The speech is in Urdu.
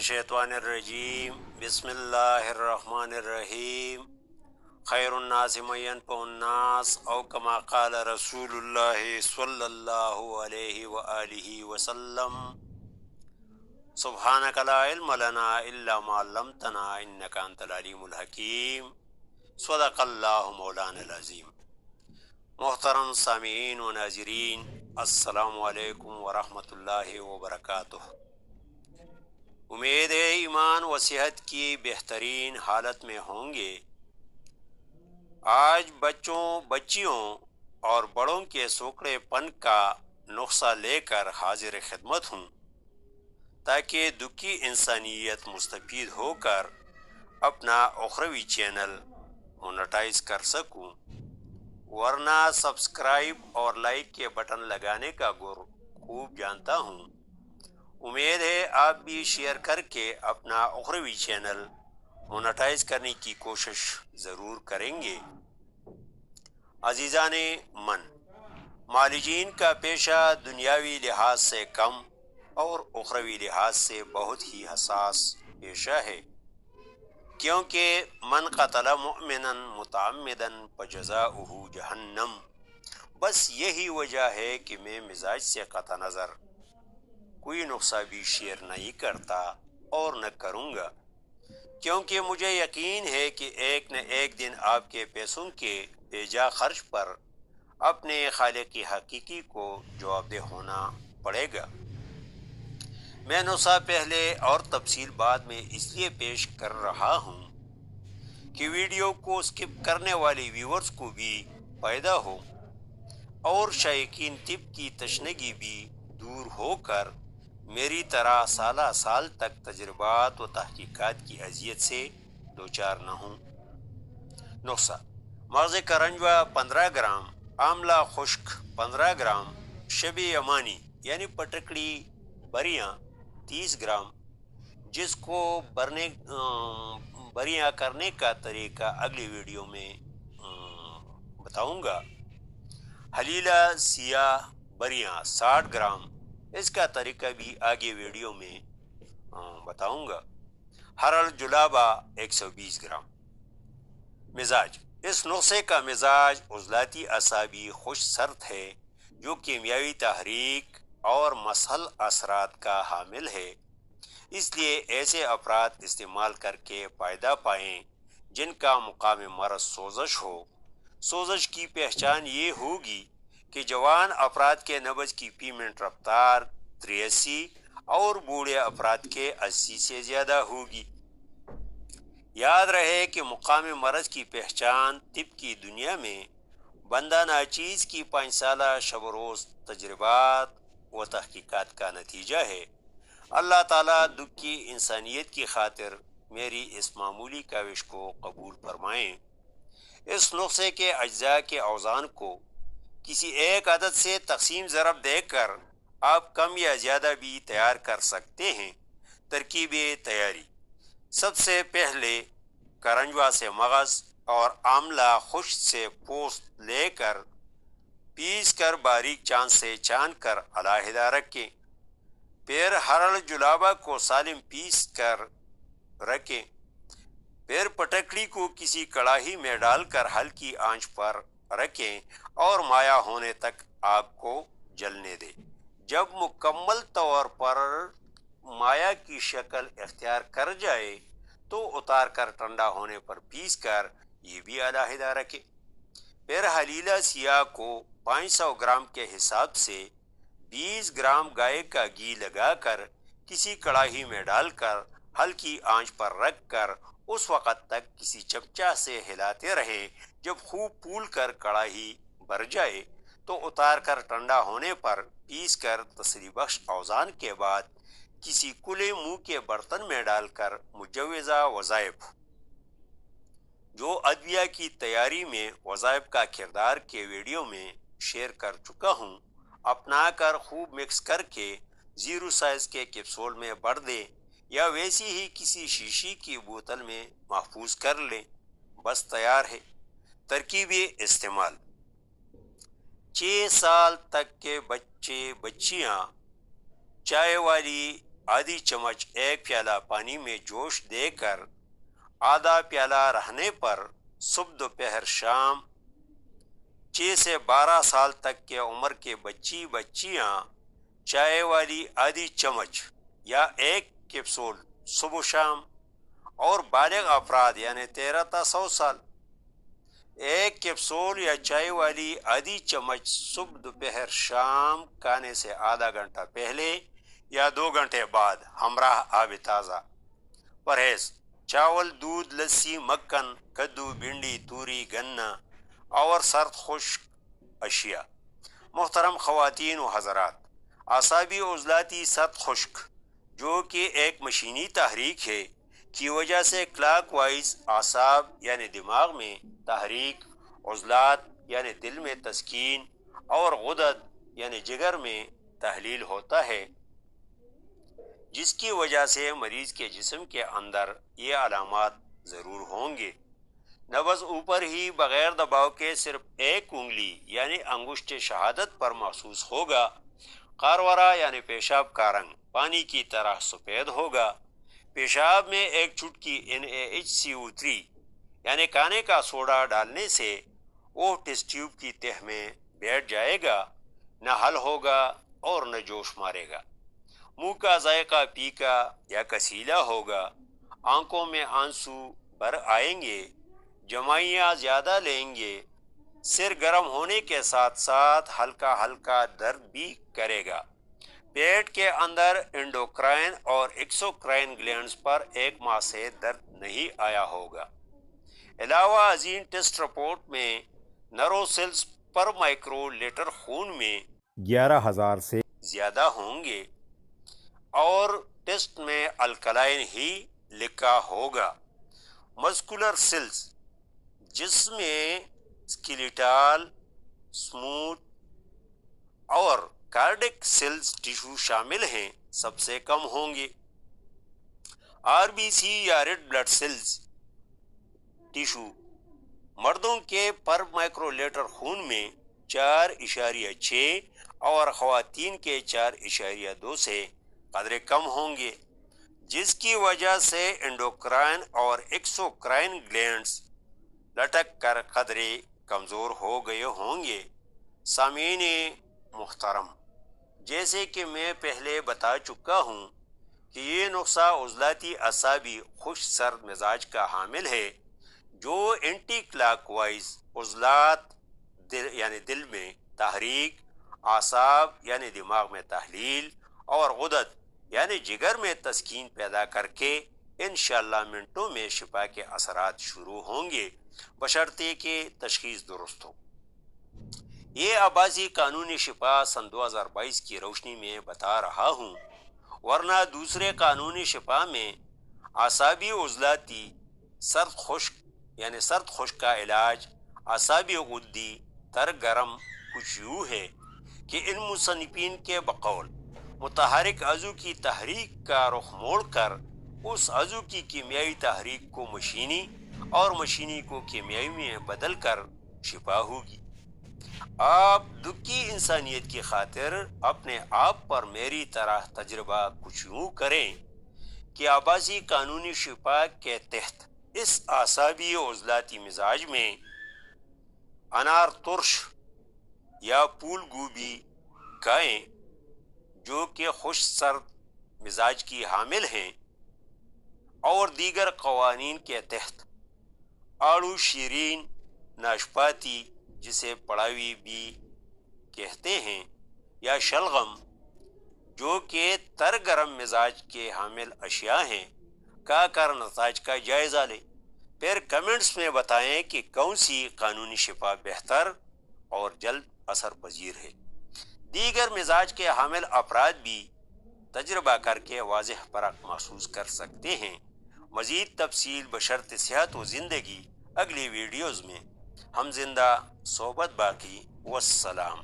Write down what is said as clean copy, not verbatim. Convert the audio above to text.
الشیطان الرجیم بسم اللہ الرحمن الرحیم خیر الناس من ينفع الناس او کما قال رسول اللہ صلی اللہ علیہ وآلہ وسلم سبحانک لا علم لنا الا ما علمتنا انک انت العلیم الحکیم صدق اللہ مولانا العظیم۔ محترم سامعین و ناظرین، السلام علیکم ورحمۃ اللہ وبرکاتہ۔ امید ہے ایمان و صحت کی بہترین حالت میں ہوں گے۔ آج بچوں، بچیوں اور بڑوں کے سوکڑے پن کا نسخہ لے کر حاضر خدمت ہوں، تاکہ دکھی انسانیت مستفید ہو کر اپنا اخروی چینل مونٹائز کر سکوں، ورنہ سبسکرائب اور لائک کے بٹن لگانے کا گر خوب جانتا ہوں۔ امید ہے آپ بھی شیئر کر کے اپنا اخروی چینل مونٹائز کرنے کی کوشش ضرور کریں گے۔ عزیزان من، معالجین کا پیشہ دنیاوی لحاظ سے کم اور اخروی لحاظ سے بہت ہی حساس پیشہ ہے، کیونکہ من قتل مؤمنا متعمدا فجزاؤہ جہنم۔ بس یہی وجہ ہے کہ میں مزاج سے قطع نظر کوئی نقصہ بھی شیئر نہیں کرتا اور نہ کروں گا، کیونکہ مجھے یقین ہے کہ ایک نہ ایک دن آپ کے پیسوں کے بے جا خرچ پر اپنے خالق حقیقی کو جواب دہ ہونا پڑے گا۔ میں نقصہ پہلے اور تفصیل بعد میں اس لیے پیش کر رہا ہوں کہ ویڈیو کو اسکپ کرنے والے ویورز کو بھی فائدہ ہو اور شائقین طب کی تشنگی بھی دور ہو کر میری طرح سالہ سال تک تجربات و تحقیقات کی اذیت سے دوچار نہ ہوں۔ نسخہ: مغز کرنجوا 15 گرام، آملہ خشک 15 گرام، شب یمانی یعنی پٹکڑی بریاں 30 گرام، جس کو بریاں کرنے کا طریقہ اگلی ویڈیو میں بتاؤں گا۔ حلیلہ سیاہ بریاں 60 گرام، اس کا طریقہ بھی آگے ویڈیو میں بتاؤں گا۔ ہرڑ جلابہ 120 گرام۔ مزاج: اس نسخے کا مزاج عضلاتی اعصابی خوش سرد ہے، جو کیمیاوی تحریک اور مسحل اثرات کا حامل ہے۔ اس لیے ایسے افراد استعمال کر کے فائدہ پائیں جن کا مقام مرض سوزش ہو۔ سوزش کی پہچان یہ ہوگی کہ جوان افراد کے نبض کی فی منٹ رفتار 83 اور بوڑھے افراد کے 80 سے زیادہ ہوگی۔ یاد رہے کہ مقام مرض کی پہچان طب کی دنیا میں بندہ ناچیز کی 5 سالہ شب و روز تجربات و تحقیقات کا نتیجہ ہے۔ اللہ تعالیٰ دکھی انسانیت کی خاطر میری اس معمولی کاوش کو قبول فرمائیں۔ اس نسخے کے اجزاء کے اوزان کو کسی ایک عدد سے تقسیم ضرب دے کر آپ کم یا زیادہ بھی تیار کر سکتے ہیں۔ ترکیب تیاری: سب سے پہلے کرنجوا سے مغز اور آملہ خشک سے پوست لے کر پیس کر باریک چاند سے چاند کر علیحدہ رکھیں۔ پھر ہرڑ جلابہ کو سالم پیس کر رکھیں۔ پھر پٹکڑی کو کسی کڑاہی میں ڈال کر ہلکی آنچ پر رکھیں اور مایہ ہونے تک آگ کو جلنے دیں۔ جب مکمل طور پر مایہ کی شکل اختیار کر جائے تو اتار کر ٹھنڈا ہونے پر پیس کر یہ بھی علیحدہ رکھیں۔ پھر حلیلہ سیاہ کو 500 گرام کے حساب سے 20 گرام گائے کا گھی لگا کر کسی کڑاہی میں ڈال کر ہلکی آنچ پر رکھ کر اس وقت تک کسی چمچہ سے ہلاتے رہیں جب خوب پھول کر کڑاہی بھر جائے تو اتار کر ٹھنڈا ہونے پر پیس کر تسلی بخش اوزان کے بعد کسی کھلے منہ کے برتن میں ڈال کر مجوزہ وظائف جو ادویہ کی تیاری میں وظائف کا کردار کے ویڈیو میں شیئر کر چکا ہوں اپنا کر خوب مکس کر کے 0 سائز کے کیپسول میں بھر دیں یا ویسی ہی کسی شیشی کی بوتل میں محفوظ کر لیں۔ بس تیار ہے۔ ترکیب استعمال: 6 سال تک کے بچے بچیاں چائے والی آدھی چمچ ایک پیالہ پانی میں جوش دے کر آدھا پیالہ رہنے پر صبح دوپہر شام 6 سے 12 سال تک کے عمر کے بچیاں چائے والی آدھی چمچ یا ایک کیپسول صبح و شام، اور بالغ افراد یعنی 13 تا 100 سال ایک کیپسول یا چائے والی آدھی چمچ صبح دوپہر شام کھانے سے آدھا گھنٹہ پہلے یا 2 گھنٹے بعد ہمراہ آب تازہ۔ پرہیز: چاول، دودھ، لسی، مکھن، کدو، بھنڈی، توری، گنا اور سرد خشک اشیاء۔ محترم خواتین و حضرات، اعصابی عضلاتی سرد خشک، جو کہ ایک مشینی تحریک ہے، کی وجہ سے کلاک وائز اعصاب یعنی دماغ میں تحریک، عضلات یعنی دل میں تسکین اور غدد یعنی جگر میں تحلیل ہوتا ہے، جس کی وجہ سے مریض کے جسم کے اندر یہ علامات ضرور ہوں گے۔ نبض اوپر ہی بغیر دباؤ کے صرف ایک انگلی یعنی انگشت شہادت پر محسوس ہوگا۔ قارورہ یعنی پیشاب کا رنگ پانی کی طرح سفید ہوگا۔ پیشاب میں ایک چٹکی NaHCO3 یعنی کھانے کا سوڈا ڈالنے سے وہ ٹیسٹ ٹیوب کی تہ میں بیٹھ جائے گا، نہ حل ہوگا اور نہ جوش مارے گا۔ منہ کا ذائقہ پھیکا یا کسیلا ہوگا، آنکھوں میں آنسو بھر آئیں گے، جمائیاں زیادہ لیں گے، سر گرم ہونے کے ساتھ ساتھ ہلکا ہلکا درد بھی کرے گا۔ پیٹ کے اندر انڈوکرائن اور ایکسوکرائن گلینڈز پر 1 ماہ سے درد نہیں آیا ہوگا۔ علاوہ ازیں ٹیسٹ رپورٹ میں نرو سیلز پر مائکرو لیٹر خون میں 11,000 سے زیادہ ہوں گے اور ٹیسٹ میں الکلائن ہی لکھا ہوگا۔ مسکولر سیلز، جس میں اسکیلیٹل، اسموتھ اور کارڈک سیلز ٹیشو شامل ہیں، سب سے کم ہوں گے۔ RBC یا ریڈ بلڈ سیلز ٹیشو مردوں کے پر مائکرو لیٹر خون میں 4.6 اور خواتین کے 4.2 سے قدرے کم ہوں گے، جس کی وجہ سے انڈوکرائن اور ایکسوکرائن گلینڈز لٹک کر قدرے کمزور ہو گئے ہوں گے۔ سامعین محترم، جیسے کہ میں پہلے بتا چکا ہوں کہ یہ نقصہ عضلاتی اعصابی خشک سرد مزاج کا حامل ہے، جو اینٹی کلاک وائز عضلات یعنی دل میں تحریک، اعصاب یعنی دماغ میں تحلیل اور غدد یعنی جگر میں تسکین پیدا کر کے انشاءاللہ منٹوں میں شفا کے اثرات شروع ہوں گے، بشرطے کہ تشخیص درست ہو۔ یہ آبازی قانونی شفا سن 2022 کی روشنی میں بتا رہا ہوں، ورنہ دوسرے قانونی شفا میں اعصابی عضلاتی سرد خشک یعنی سرد خشک کا علاج اعصابی غدی تر گرم کچھ یوں ہے کہ ان مصنفین کے بقول متحرک عضو کی تحریک کا رخ موڑ کر اس عضو کی کیمیائی تحریک کو مشینی اور مشینی کو کیمیائی میں بدل کر شفا ہوگی۔ آپ دکھی انسانیت کی خاطر اپنے آپ پر میری طرح تجربہ کچھ یوں کریں کہ آبازی قانونی شفا کے تحت اس اعصابی عضلاتی مزاج میں انار ترش یا پھول گوبھی کھائیں، جو کہ خشک سرد مزاج کی حامل ہیں، اور دیگر قوانین کے تحت آڑو شیرین، ناشپاتی جسے پڑاوی بھی کہتے ہیں، یا شلغم جو کہ تر گرم مزاج کے حامل اشیاء ہیں، کا کر نتائج کا جائزہ لیں۔ پھر کمنٹس میں بتائیں کہ کون سی قانونی شفا بہتر اور جلد اثر پذیر ہے۔ دیگر مزاج کے حامل افراد بھی تجربہ کر کے واضح فرق محسوس کر سکتے ہیں۔ مزید تفصیل بشرط صحت و زندگی اگلی ویڈیوز میں۔ ہم زندہ، صحبت باقی، والسلام۔